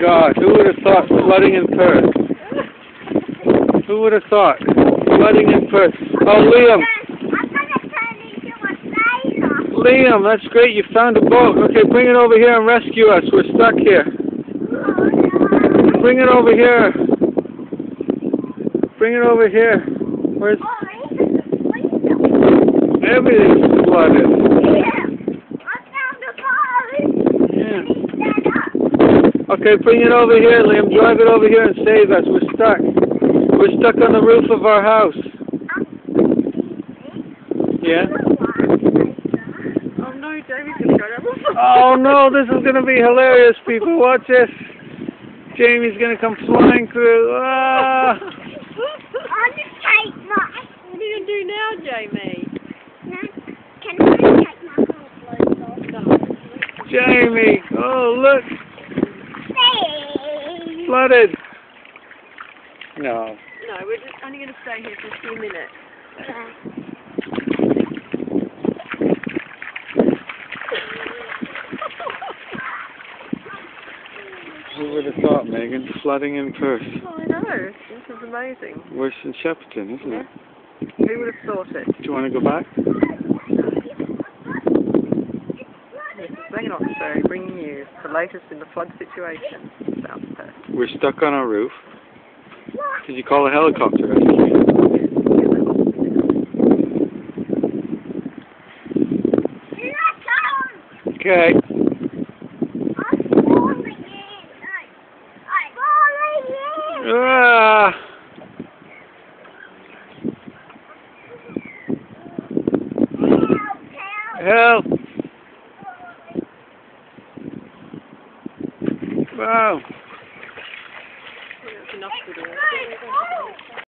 God, who would have thought flooding in Perth? Who would have thought flooding in Perth? Oh, Liam. Liam, that's great. You found a boat. Okay, bring it over here and rescue us. We're stuck here. Bring it over here. Bring it over here. Where's... Everything's flooded. Yeah. Okay, bring it over here, Liam. Drive it over here and save us. We're stuck. We're stuck on the roof of our house. Yeah? Oh no, Jamie's gonna go down. Oh no, this is gonna be hilarious, people. Watch this. Jamie's gonna come flying through. Ah! I'll just take my... What are you gonna do now, Jamie? Can I take my clothes off? No. Jamie! Oh, look! Flooded! No. No, we're just only gonna stay here for a few minutes. Who would have thought, Megan? Flooding in Perth. Oh, I know. This is amazing. Worse than Shepperton, isn't it? Who would have thought it? Do you want to go back? This is Megan Oxbury bringing you the latest in the flood situation in South Perth. We're stuck on our roof. Did you call a helicopter rescue? Okay. Ah! Help! Wow! That's enough to do.